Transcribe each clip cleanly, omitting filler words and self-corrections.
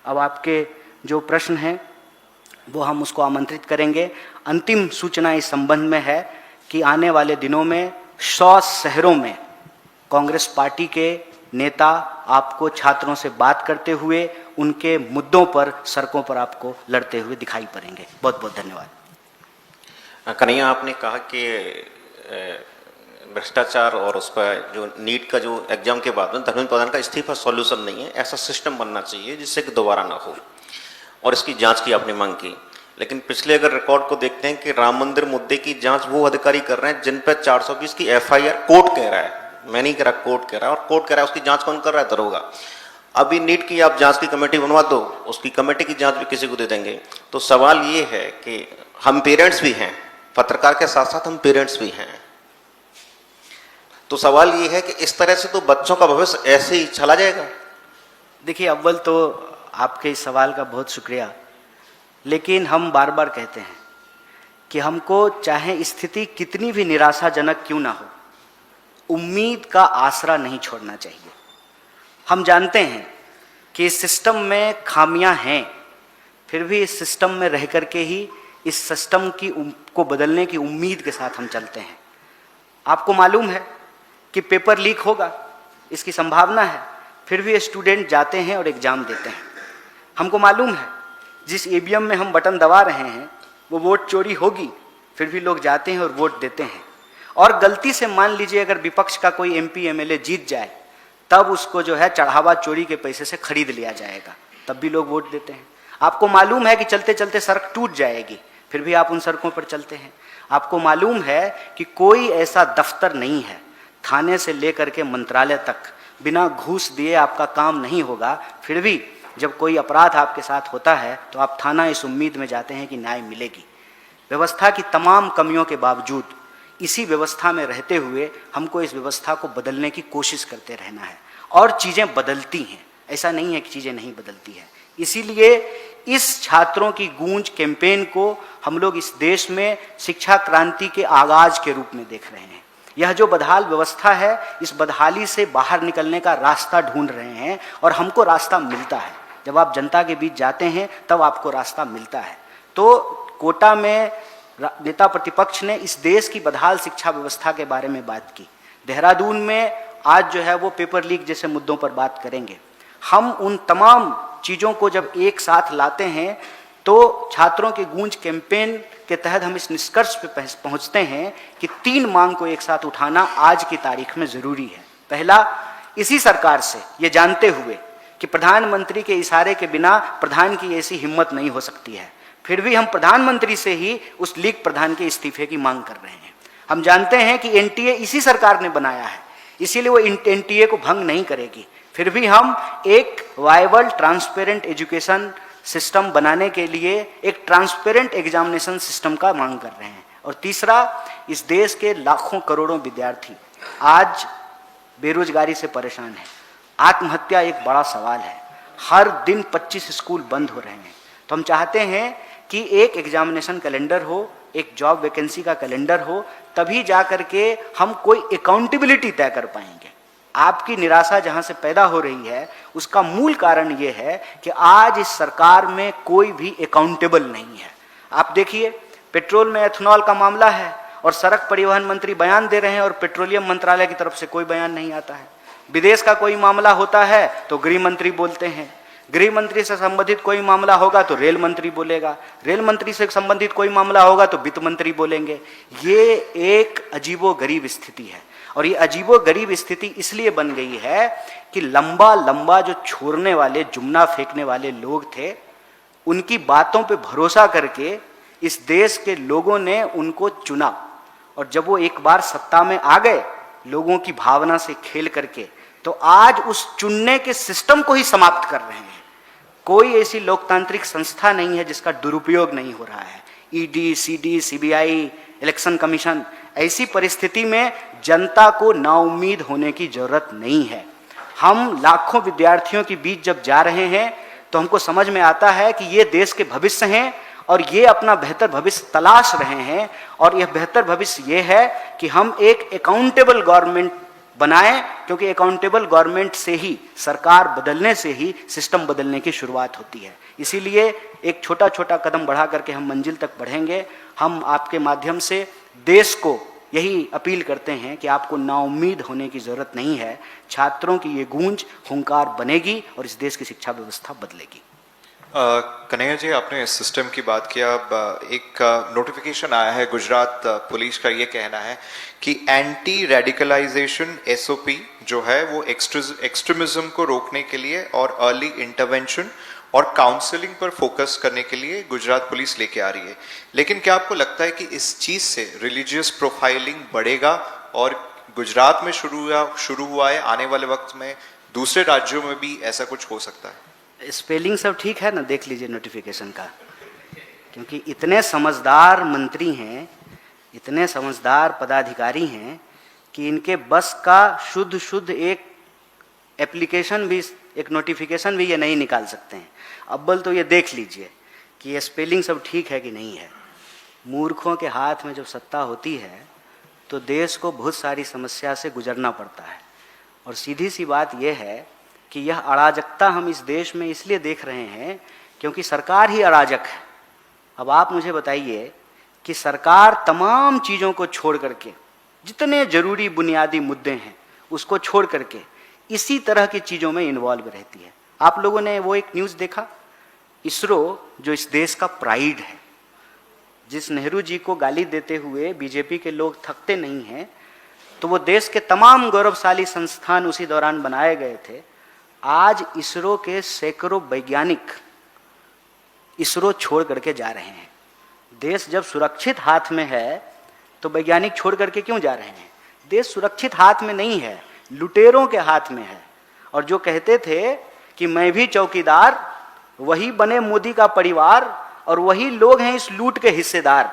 अब आपके जो प्रश्न हैं वो हम उसको आमंत्रित करेंगे। अंतिम सूचना इस संबंध में है कि आने वाले दिनों में 100 शहरों में कांग्रेस पार्टी के नेता आपको छात्रों से बात करते हुए उनके मुद्दों पर सड़कों पर आपको लड़ते हुए दिखाई पड़ेंगे। बहुत बहुत धन्यवाद। कन्हैया, आपने कहा कि भ्रष्टाचार और उस पर जो नीट का जो एग्जाम के बाद में धर्मेंद्र प्रधान का इस्तीफा सॉल्यूशन नहीं है। ऐसा सिस्टम बनना चाहिए जिससे कि दोबारा ना हो, और इसकी जांच की आपने मांग की। लेकिन पिछले अगर रिकॉर्ड को देखते हैं कि राम मंदिर मुद्दे की जांच वो अधिकारी कर रहे हैं जिन पर 420 की FIR कोर्ट कह रहा है, मैं नहीं कह रहा, कोर्ट कह रहा है, और कोर्ट कह रहा है उसकी जांच कौन कर रहा है? दरोगा। अभी नीट की आप जांच की कमेटी बनवा दो, उसकी कमेटी की जांच भी किसी को दे देंगे। तो सवाल ये है कि हम पेरेंट्स भी हैं, पत्रकार के साथ साथ हम पेरेंट्स भी हैं। तो सवाल ये है कि इस तरह से तो बच्चों का भविष्य ऐसे ही चला जाएगा। देखिए, अव्वल तो आपके इस सवाल का बहुत शुक्रिया, लेकिन हम बार बार कहते हैं कि हमको चाहे स्थिति कितनी भी निराशाजनक क्यों ना हो, उम्मीद का आसरा नहीं छोड़ना चाहिए। हम जानते हैं कि इस सिस्टम में खामियां हैं, फिर भी इस सिस्टम में रह करके ही इस सिस्टम को बदलने की उम्मीद के साथ हम चलते हैं। आपको मालूम है कि पेपर लीक होगा, इसकी संभावना है, फिर भी स्टूडेंट जाते हैं और एग्जाम देते हैं। हमको मालूम है जिस EVM में हम बटन दबा रहे हैं वो वोट चोरी होगी, फिर भी लोग जाते हैं और वोट देते हैं। और गलती से मान लीजिए अगर विपक्ष का कोई MP MLA जीत जाए, तब उसको जो है चढ़ावा चोरी के पैसे से खरीद लिया जाएगा, तब भी लोग वोट देते हैं। आपको मालूम है कि चलते चलते सड़क टूट जाएगी, फिर भी आप उन सड़कों पर चलते हैं। आपको मालूम है कि कोई ऐसा दफ्तर नहीं है, थाने से लेकर के मंत्रालय तक बिना घूस दिए आपका काम नहीं होगा, फिर भी जब कोई अपराध आपके साथ होता है तो आप थाना इस उम्मीद में जाते हैं कि न्याय मिलेगी। व्यवस्था की तमाम कमियों के बावजूद इसी व्यवस्था में रहते हुए हमको इस व्यवस्था को बदलने की कोशिश करते रहना है, और चीज़ें बदलती हैं, ऐसा नहीं है कि चीज़ें नहीं बदलती हैं। इसीलिए इस छात्रों की गूंज कैंपेन को हम लोग इस देश में शिक्षा क्रांति के आगाज के रूप में देख रहे हैं। यह जो बदहाल व्यवस्था है, इस बदहाली से बाहर निकलने का रास्ता ढूंढ रहे हैं, और हमको रास्ता मिलता है। जब आप जनता के बीच जाते हैं तब आपको रास्ता मिलता है। तो कोटा में नेता प्रतिपक्ष ने इस देश की बदहाल शिक्षा व्यवस्था के बारे में बात की। देहरादून में आज जो है वो पेपर लीक जैसे मुद्दों पर बात करेंगे। हम उन तमाम चीज़ों को जब एक साथ लाते हैं तो छात्रों के गूंज कैंपेन के तहत हम इस निष्कर्ष पे पहुंचते हैं कि 3 मांग को एक साथ उठाना आज की तारीख में जरूरी है। पहला, इसी सरकार से ये जानते हुए कि प्रधानमंत्री के इशारे के बिना प्रधान की ऐसी हिम्मत नहीं हो सकती है, फिर भी हम प्रधानमंत्री से ही उस लीग प्रधान के इस्तीफे की मांग कर रहे हैं। हम जानते हैं कि NTA इसी सरकार ने बनाया है, इसीलिए वो NTA को भंग नहीं करेगी, फिर भी हम एक वायबल ट्रांसपेरेंट एजुकेशन सिस्टम बनाने के लिए एक ट्रांसपेरेंट एग्जामिनेशन सिस्टम का मांग कर रहे हैं। और तीसरा, इस देश के लाखों करोड़ों विद्यार्थी आज बेरोजगारी से परेशान हैं। आत्महत्या एक बड़ा सवाल है, हर दिन 25 स्कूल बंद हो रहे हैं। तो हम चाहते हैं कि एक एग्जामिनेशन कैलेंडर हो, एक जॉब वैकेंसी का कैलेंडर हो, तभी जा करके हम कोई अकाउंटेबिलिटी तय कर पाएंगे। आपकी निराशा जहां से पैदा हो रही है उसका मूल कारण यह है कि आज इस सरकार में कोई भी अकाउंटेबल नहीं है। आप देखिए, पेट्रोल में एथेनॉल का मामला है और सड़क परिवहन मंत्री बयान दे रहे हैं और पेट्रोलियम मंत्रालय की तरफ से कोई बयान नहीं आता है। विदेश का कोई मामला होता है तो गृह मंत्री बोलते हैं, गृह मंत्री से संबंधित कोई मामला होगा तो रेल मंत्री बोलेगा, रेल मंत्री से संबंधित कोई मामला होगा तो वित्त मंत्री बोलेंगे। ये एक अजीबोगरीब स्थिति है, और ये अजीबोगरीब स्थिति इसलिए बन गई है कि लंबा लंबा जो छोड़ने वाले, जुमना फेंकने वाले लोग थे, उनकी बातों पे भरोसा करके इस देश के लोगों ने उनको चुना, और जब वो एक बार सत्ता में आ गए लोगों की भावना से खेल करके, तो आज उस चुनने के सिस्टम को ही समाप्त कर रहे हैं। कोई ऐसी लोकतांत्रिक संस्था नहीं है जिसका दुरुपयोग नहीं हो रहा है। ED, CD, CBI, election commission, ऐसी परिस्थिति में जनता को नाउम्मीद होने की जरूरत नहीं है। हम लाखों विद्यार्थियों के बीच जब जा रहे हैं तो हमको समझ में आता है कि ये देश के भविष्य हैं और ये अपना बेहतर भविष्य तलाश रहे हैं, और यह बेहतर भविष्य ये है कि हम एक अकाउंटेबल गवर्नमेंट बनाएं, क्योंकि अकाउंटेबल गवर्नमेंट से ही, सरकार बदलने से ही सिस्टम बदलने की शुरुआत होती है। इसीलिए एक छोटा छोटा कदम बढ़ा करके हम मंजिल तक बढ़ेंगे। हम आपके माध्यम से देश को यही अपील करते हैं कि आपको नाउम्मीद होने की जरूरत नहीं है। छात्रों की ये गूंज हुंकार बनेगी और इस देश की शिक्षा व्यवस्था बदलेगी। कन्हैया जी, आपने इस सिस्टम की बात किया। अब एक नोटिफिकेशन आया है, गुजरात पुलिस का ये कहना है कि एंटी रेडिकलाइजेशन एसओपी जो है वो एक्सट्रीमिज्म को रोकने के लिए और अर्ली इंटरवेंशन और काउंसलिंग पर फोकस करने के लिए गुजरात पुलिस लेके आ रही है। लेकिन क्या आपको लगता है कि इस चीज से रिलीजियस प्रोफाइलिंग बढ़ेगा और गुजरात में शुरू हुआ है, आने वाले वक्त में दूसरे राज्यों में भी ऐसा कुछ हो सकता है? स्पेलिंग सब ठीक है ना, देख लीजिए नोटिफिकेशन का। क्योंकि इतने समझदार मंत्री हैं, इतने समझदार पदाधिकारी हैं कि इनके बस का शुद्ध एक एप्लीकेशन भी, एक नोटिफिकेशन भी ये नहीं निकाल सकते हैं। अव्वल तो ये देख लीजिए कि ये स्पेलिंग सब ठीक है कि नहीं है। मूर्खों के हाथ में जब सत्ता होती है तो देश को बहुत सारी समस्या से गुजरना पड़ता है। और सीधी सी बात यह है कि यह अराजकता हम इस देश में इसलिए देख रहे हैं क्योंकि सरकार ही अराजक है। अब आप मुझे बताइए कि सरकार तमाम चीज़ों को छोड़ करके, जितने जरूरी बुनियादी मुद्दे हैं उसको छोड़ करके इसी तरह की चीज़ों में इन्वॉल्व रहती है। आप लोगों ने वो एक न्यूज़ देखा, इसरो जो इस देश का प्राइड है, जिस नेहरू जी को गाली देते हुए बीजेपी के लोग थकते नहीं हैं, तो वो देश के तमाम गौरवशाली संस्थान उसी दौरान बनाए गए थे। आज इसरो के सैकड़ों वैज्ञानिक इसरो छोड़ करके जा रहे हैं। देश जब सुरक्षित हाथ में है तो वैज्ञानिक छोड़ करके क्यों जा रहे हैं? देश सुरक्षित हाथ में नहीं है, लुटेरों के हाथ में है। और जो कहते थे कि मैं भी चौकीदार, वही बने मोदी का परिवार और वही लोग हैं इस लूट के हिस्सेदार।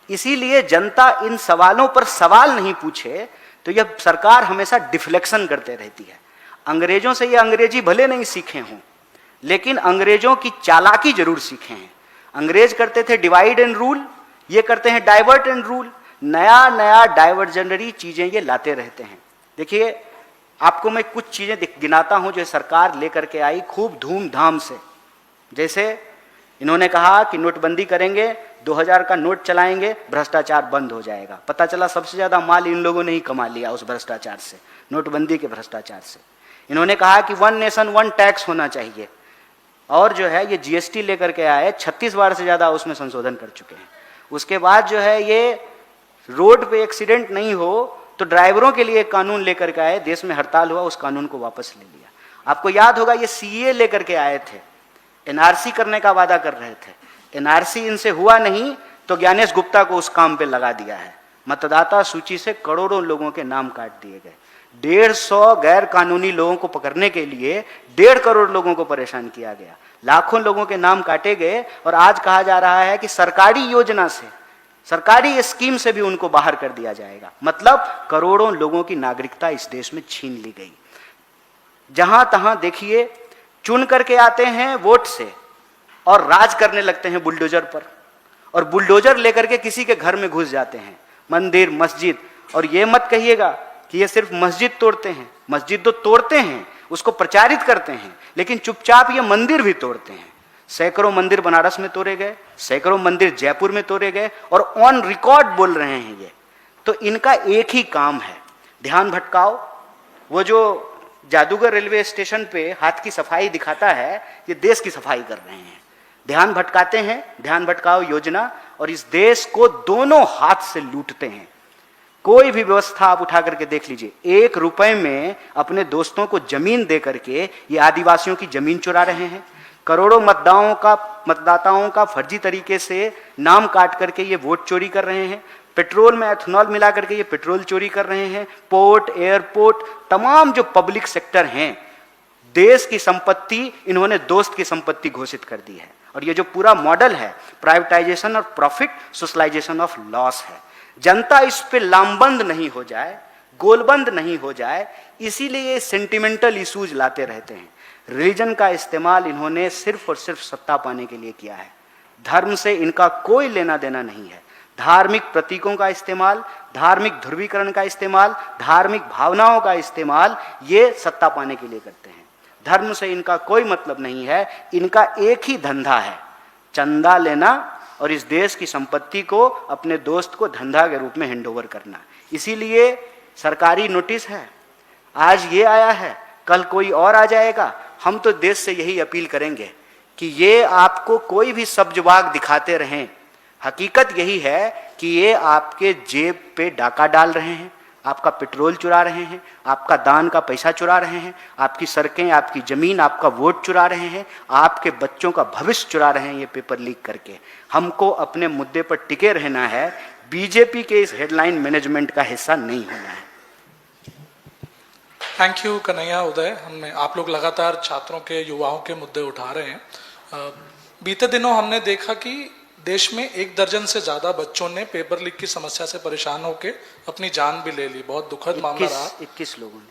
इसीलिए जनता इन सवालों पर सवाल नहीं पूछे तो यह सरकार हमेशा डिफ्लेक्शन करते रहती है। अंग्रेजों से ये अंग्रेजी भले नहीं सीखे हों, लेकिन अंग्रेजों की चालाकी जरूर सीखे हैं। अंग्रेज करते थे डिवाइड एंड रूल, ये करते हैं डाइवर्ट एंड रूल। नया नया डाइवर्जनरी चीजें ये लाते रहते हैं। देखिए, आपको मैं कुछ चीजें गिनाता हूं जो सरकार लेकर के आई खूब धूमधाम से। जैसे इन्होंने कहा कि नोटबंदी करेंगे, 2000 का नोट चलाएंगे, भ्रष्टाचार बंद हो जाएगा। पता चला सबसे ज्यादा माल इन लोगों ने ही कमा लिया उस भ्रष्टाचार से, नोटबंदी के भ्रष्टाचार से। इन्होंने कहा कि 1 नेशन 1 टैक्स होना चाहिए, और जो है ये जीएसटी लेकर के आए, 36 बार से ज्यादा उसमें संशोधन कर चुके हैं। उसके बाद जो है ये रोड पे एक्सीडेंट नहीं हो तो ड्राइवरों के लिए एक कानून लेकर के आए, देश में हड़ताल हुआ, उस कानून को वापस ले लिया। आपको याद होगा ये सीए लेकर के आए थे, एनआरसी करने का वादा कर रहे थे, एनआरसी इनसे हुआ नहीं तो ज्ञानेश गुप्ता को उस काम पे लगा दिया है। मतदाता सूची से करोड़ों लोगों के नाम काट दिए गए। 150 गैर कानूनी लोगों को पकड़ने के लिए 1.5 करोड़ लोगों को परेशान किया गया, लाखों लोगों के नाम काटे गए। और आज कहा जा रहा है कि सरकारी योजना से, सरकारी स्कीम से भी उनको बाहर कर दिया जाएगा। मतलब करोड़ों लोगों की नागरिकता इस देश में छीन ली गई। जहां तहां देखिए, चुन करके आते हैं वोट से और राज करने लगते हैं बुलडोजर पर, और बुलडोजर लेकर के किसी के घर में घुस जाते हैं, मंदिर मस्जिद। और ये मत कहिएगा कि ये सिर्फ मस्जिद तोड़ते हैं, मस्जिद तो तोड़ते हैं, उसको प्रचारित करते हैं, लेकिन चुपचाप ये मंदिर भी तोड़ते हैं। सैकड़ों मंदिर बनारस में तोड़े गए, सैकड़ों मंदिर जयपुर में तोड़े गए, और ऑन रिकॉर्ड बोल रहे हैं ये। तो इनका एक ही काम है, ध्यान भटकाओ। वो जो जादूगर रेलवे स्टेशन पे हाथ की सफाई दिखाता है, ये देश की सफाई कर रहे हैं। ध्यान भटकाते हैं, ध्यान भटकाओ योजना, और इस देश को दोनों हाथ से लूटते हैं। कोई भी व्यवस्था आप उठा करके देख लीजिए, 1 रुपए में अपने दोस्तों को जमीन दे करके ये आदिवासियों की जमीन चुरा रहे हैं। करोड़ों मतदाताओं का फर्जी तरीके से नाम काट करके ये वोट चोरी कर रहे हैं। पेट्रोल में एथेनॉल मिला करके ये पेट्रोल चोरी कर रहे हैं। पोर्ट, एयरपोर्ट, तमाम जो पब्लिक सेक्टर हैं, देश की संपत्ति इन्होंने दोस्त की संपत्ति घोषित कर दी है। और ये जो पूरा मॉडल है, प्राइवेटाइजेशन और प्रॉफिट, सोशलाइजेशन ऑफ लॉस है। जनता इस पे लामबंद नहीं हो जाए, गोलबंद नहीं हो जाए, इसीलिए ये सेंटिमेंटल इश्यूज लाते रहते हैं। रिलीजन का इस्तेमाल इन्होंने सिर्फ और सिर्फ सत्ता पाने के लिए किया है। धर्म से इनका कोई लेना देना नहीं है। धार्मिक प्रतीकों का इस्तेमाल, धार्मिक ध्रुवीकरण का इस्तेमाल, धार्मिक भावनाओं का इस्तेमाल ये सत्ता पाने के लिए करते हैं। धर्म से इनका कोई मतलब नहीं है, इनका एक ही धंधा है, चंदा लेना और इस देश की संपत्ति को अपने दोस्त को धंधा के रूप में हैंडओवर करना। इसीलिए सरकारी नोटिस है, आज ये आया है, कल कोई और आ जाएगा। हम तो देश से यही अपील करेंगे कि ये आपको कोई भी सब्जवाग दिखाते रहें, हकीकत यही है कि ये आपके जेब पे डाका डाल रहे हैं, आपका पेट्रोल चुरा रहे हैं, आपका दान का पैसा चुरा रहे हैं, आपकी सड़कें, आपकी जमीन, आपका वोट चुरा रहे हैं, आपके बच्चों का भविष्य चुरा रहे हैं ये पेपर लीक करके। हमको अपने मुद्दे पर टिके रहना है, बीजेपी के इस हेडलाइन मैनेजमेंट का हिस्सा नहीं होना है। थैंक यू कन्हैया, उदय। आप लोग लगातार छात्रों के, युवाओं के मुद्दे उठा रहे हैं। बीते दिनों हमने देखा कि देश में 1 दर्जन से ज्यादा बच्चों ने पेपर लीक की समस्या से परेशान होकर अपनी जान भी ले ली। बहुत दुखद मामला रहा। 21 लोगों ने।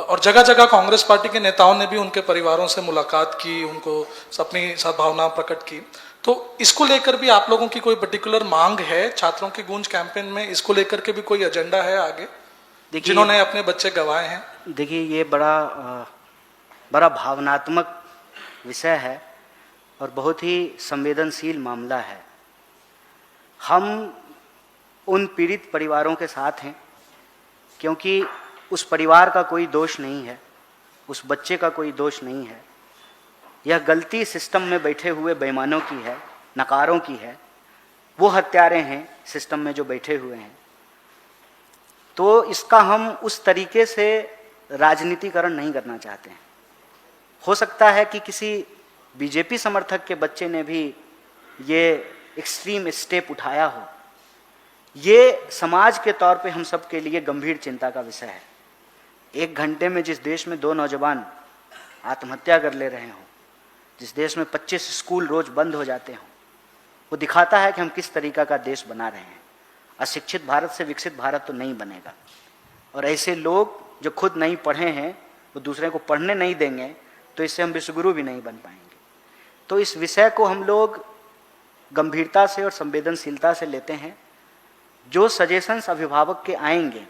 और जगह जगह कांग्रेस पार्टी के नेताओं ने भी उनके परिवारों से मुलाकात की, उनको अपनी सद्भावना प्रकट की। तो इसको लेकर भी आप लोगों की कोई पर्टिकुलर मांग है? छात्रों की गूंज कैंपेन में इसको लेकर के भी कोई एजेंडा है आगे, जिन्होंने अपने बच्चे गंवाए हैं? देखिए, ये बड़ा भावनात्मक विषय है और बहुत ही संवेदनशील मामला है। हम उन पीड़ित परिवारों के साथ हैं, क्योंकि उस परिवार का कोई दोष नहीं है, उस बच्चे का कोई दोष नहीं है। यह गलती सिस्टम में बैठे हुए बेईमानों की है, नकारों की है। वो हत्यारे हैं सिस्टम में जो बैठे हुए हैं। तो इसका हम उस तरीके से राजनीतिकरण नहीं करना चाहते हैं। हो सकता है कि किसी बीजेपी समर्थक के बच्चे ने भी ये एक्सट्रीम स्टेप उठाया हो। ये समाज के तौर पे हम सब के लिए गंभीर चिंता का विषय है। 1 घंटे में जिस देश में 2 नौजवान आत्महत्या कर ले रहे हों, जिस देश में 25 स्कूल रोज बंद हो जाते हों, वो दिखाता है कि हम किस तरीका का देश बना रहे हैं। अशिक्षित भारत से विकसित भारत तो नहीं बनेगा। और ऐसे लोग जो खुद नहीं पढ़े हैं वो दूसरे को पढ़ने नहीं देंगे, तो इससे हम विश्वगुरु भी नहीं बन पाएंगे। तो इस विषय को हम लोग गंभीरता से और संवेदनशीलता से लेते हैं। जो सजेशंस अभिभावक के आएंगे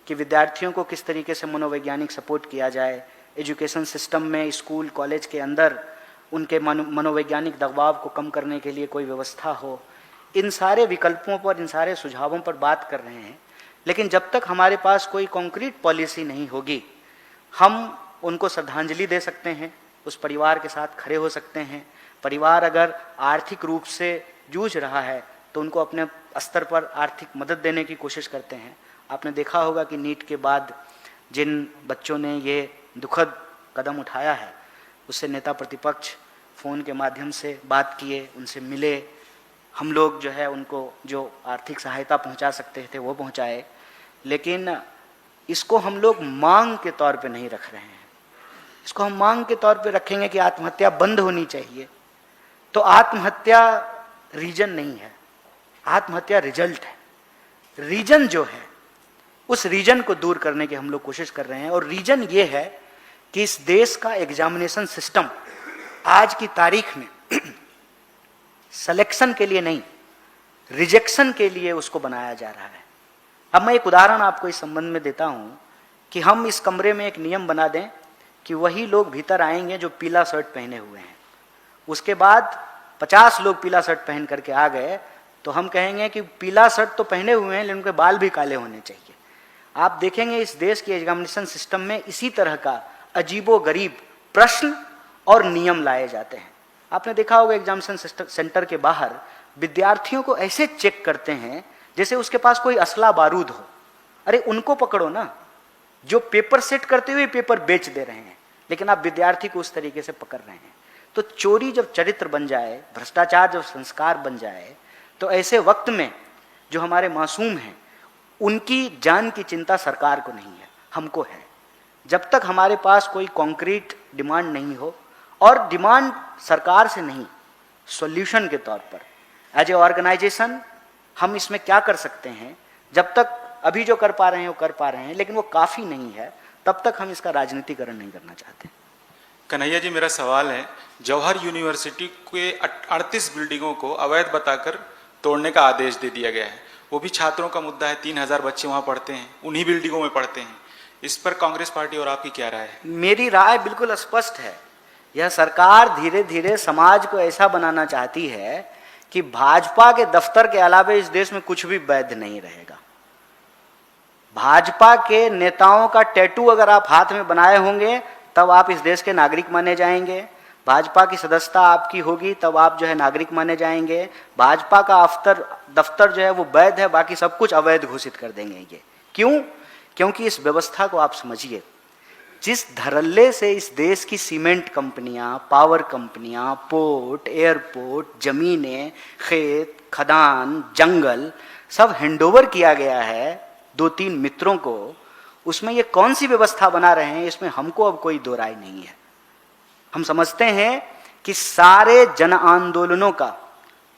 कि विद्यार्थियों को किस तरीके से मनोवैज्ञानिक सपोर्ट किया जाए, एजुकेशन सिस्टम में, स्कूल कॉलेज के अंदर उनके मनोवैज्ञानिक दबाव को कम करने के लिए कोई व्यवस्था हो, इन सारे विकल्पों पर, इन सारे सुझावों पर बात कर रहे हैं। लेकिन जब तक हमारे पास कोई कॉन्क्रीट पॉलिसी नहीं होगी, हम उनको श्रद्धांजलि दे सकते हैं, उस परिवार के साथ खड़े हो सकते हैं। परिवार अगर आर्थिक रूप से जूझ रहा है तो उनको अपने स्तर पर आर्थिक मदद देने की कोशिश करते हैं। आपने देखा होगा कि नीट के बाद जिन बच्चों ने ये दुखद कदम उठाया है, उससे नेता प्रतिपक्ष फ़ोन के माध्यम से बात किए, उनसे मिले। हम लोग जो है उनको जो आर्थिक सहायता पहुंचा सकते थे वो पहुंचाए। लेकिन इसको हम लोग मांग के तौर पे नहीं रख रहे हैं। इसको हम मांग के तौर पे रखेंगे कि आत्महत्या बंद होनी चाहिए, तो आत्महत्या रीजन नहीं है, आत्महत्या रिजल्ट है। रीजन जो है, उस रीजन को दूर करने की हम लोग कोशिश कर रहे हैं। और रीजन ये है कि इस देश का एग्जामिनेशन सिस्टम आज की तारीख में सिलेक्शन के लिए नहीं, रिजेक्शन के लिए उसको बनाया जा रहा है। अब मैं एक उदाहरण आपको इस संबंध में देता हूं कि हम इस कमरे में एक नियम बना दें कि वही लोग भीतर आएंगे जो पीला शर्ट पहने हुए हैं। उसके बाद 50 लोग पीला शर्ट पहन करके आ गए, तो हम कहेंगे कि पीला शर्ट तो पहने हुए हैं लेकिन उनके बाल भी काले होने चाहिए। आप देखेंगे इस देश के एग्जामिनेशन सिस्टम में इसी तरह का अजीबोगरीब प्रश्न और नियम लाए जाते हैं। आपने देखा होगा एग्जामिनेशन सेंटर के बाहर विद्यार्थियों को ऐसे चेक करते हैं जैसे उसके पास कोई असला बारूद हो। अरे उनको पकड़ो ना, जो पेपर सेट करते हुए पेपर बेच दे रहे हैं, लेकिन आप विद्यार्थी को उस तरीके से पकड़ रहे हैं। तो चोरी जब चरित्र बन जाए, भ्रष्टाचार जब संस्कार बन जाए, तो ऐसे वक्त में जो हमारे मासूम हैं उनकी जान की चिंता सरकार को नहीं है, हमको है। जब तक हमारे पास कोई कॉन्क्रीट डिमांड नहीं हो, और डिमांड सरकार से नहीं, सॉल्यूशन के तौर पर एज ए ऑर्गेनाइजेशन हम इसमें क्या कर सकते हैं, जब तक अभी जो कर पा रहे हैं वो कर पा रहे हैं, लेकिन वो काफ़ी नहीं है, तब तक हम इसका राजनीतिकरण नहीं करना चाहते। कन्हैया जी, मेरा सवाल है, जवाहर यूनिवर्सिटी के 38 बिल्डिंगों को अवैध बताकर तोड़ने का आदेश दे दिया गया है। वो भी छात्रों का मुद्दा है, 3000 बच्चे वहाँ पढ़ते हैं, उन्हीं बिल्डिंगों में पढ़ते हैं। इस पर कांग्रेस पार्टी और आपकी क्या राय है? मेरी राय बिल्कुल स्पष्ट है। यह सरकार धीरे धीरे समाज को ऐसा बनाना चाहती है कि भाजपा के दफ्तर के अलावा इस देश में कुछ भी वैध नहीं रहेगा। भाजपा के नेताओं का टैटू अगर आप हाथ में बनाए होंगे तब आप इस देश के नागरिक माने जाएंगे। भाजपा की सदस्यता आपकी होगी तब आप जो है नागरिक माने जाएंगे। भाजपा का दफ्तर जो है वो वैध है, बाकी सब कुछ अवैध घोषित कर देंगे। ये क्यों? क्योंकि इस व्यवस्था को आप समझिए, जिस धड़ल्ले से इस देश की सीमेंट कंपनियां, पावर कंपनियां, पोर्ट, एयरपोर्ट, जमीनें, खेत, खदान, जंगल सब हैंडओवर किया गया है 2-3 मित्रों को, उसमें ये कौन सी व्यवस्था बना रहे हैं, इसमें हमको अब कोई दो राय नहीं है। हम समझते हैं कि सारे जन आंदोलनों का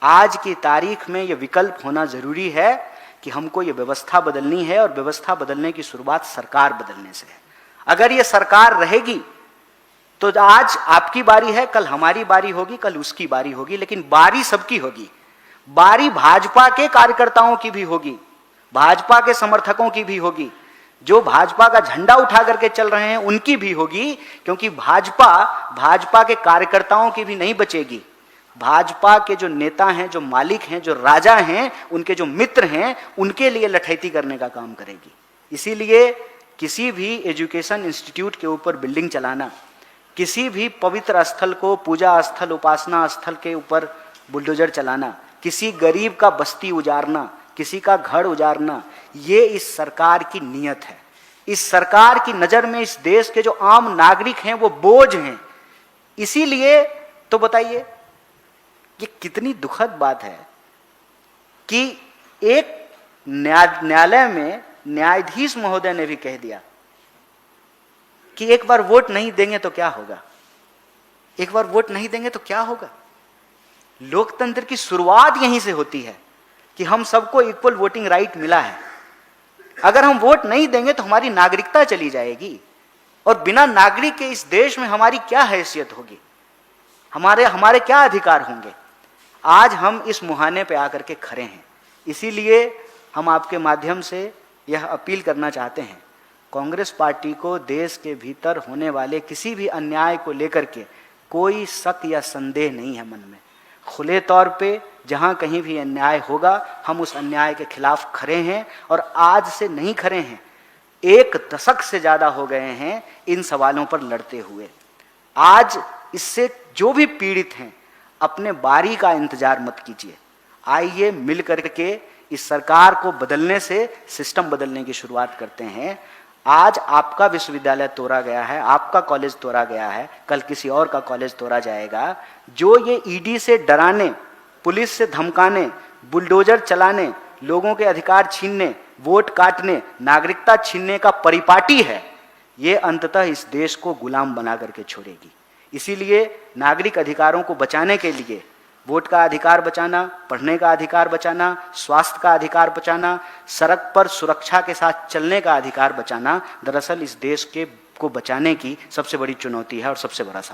आज की तारीख में यह विकल्प होना जरूरी है कि हमको ये व्यवस्था बदलनी है, और व्यवस्था बदलने की शुरुआत सरकार बदलने से है। अगर ये सरकार रहेगी तो आज आपकी बारी है, कल हमारी बारी होगी, कल उसकी बारी होगी, लेकिन बारी सबकी होगी। बारी भाजपा के कार्यकर्ताओं की भी होगी, भाजपा के समर्थकों की भी होगी, जो भाजपा का झंडा उठा करके चल रहे हैं उनकी भी होगी, क्योंकि भाजपा के कार्यकर्ताओं की भी नहीं बचेगी। भाजपा के जो नेता हैं, जो मालिक हैं, जो राजा हैं, उनके जो मित्र हैं, उनके लिए लठैती करने का काम करेगी। इसीलिए किसी भी एजुकेशन इंस्टीट्यूट के ऊपर बिल्डिंग चलाना, किसी भी पवित्र स्थल को, पूजा स्थल, उपासना स्थल के ऊपर बुलडोजर चलाना, किसी गरीब का बस्ती उजाड़ना, किसी का घर उजाड़ना, ये इस सरकार की नीयत है। इस सरकार की नजर में इस देश के जो आम नागरिक हैं वो बोझ हैं। इसीलिए तो बताइए, ये कितनी दुखद बात है कि एक न्यायालय में न्यायाधीश महोदय ने भी कह दिया कि एक बार वोट नहीं देंगे तो क्या होगा, एक बार वोट नहीं देंगे तो क्या होगा। लोकतंत्र की शुरुआत यहीं से होती है कि हम सबको इक्वल वोटिंग राइट मिला है। अगर हम वोट नहीं देंगे तो हमारी नागरिकता चली जाएगी, और बिना नागरिक के इस देश में हमारी क्या हैसियत होगी, हमारे क्या अधिकार होंगे। आज हम इस मुहाने पे आकर के खड़े हैं। इसीलिए हम आपके माध्यम से यह अपील करना चाहते हैं, कांग्रेस पार्टी को देश के भीतर होने वाले किसी भी अन्याय को लेकर के कोई शक या संदेह नहीं है मन में। खुले तौर पे जहां कहीं भी अन्याय होगा हम उस अन्याय के खिलाफ खड़े हैं, और आज से नहीं खड़े हैं, 1 दशक से ज्यादा हो गए हैं इन सवालों पर लड़ते हुए। आज इससे जो भी पीड़ित हैं अपने बारी का इंतजार मत कीजिए, आइए मिल करके इस सरकार को बदलने से सिस्टम बदलने की शुरुआत करते हैं। आज आपका विश्वविद्यालय तोड़ा गया है, आपका कॉलेज तोड़ा गया है, कल किसी और का कॉलेज तोड़ा जाएगा। जो ये ईडी से डराने, पुलिस से धमकाने, बुलडोजर चलाने, लोगों के अधिकार छीनने, वोट काटने, नागरिकता छीनने का परिपाटी है, ये अंततः इस देश को गुलाम बना करके छोड़ेगी। इसीलिए नागरिक अधिकारों को बचाने के लिए वोट का अधिकार बचाना, पढ़ने का अधिकार बचाना, स्वास्थ्य का अधिकार बचाना, सड़क पर सुरक्षा के साथ चलने का अधिकार बचाना, दरअसल इस देश को बचाने की सबसे बड़ी चुनौती है और सबसे बड़ा सवाल।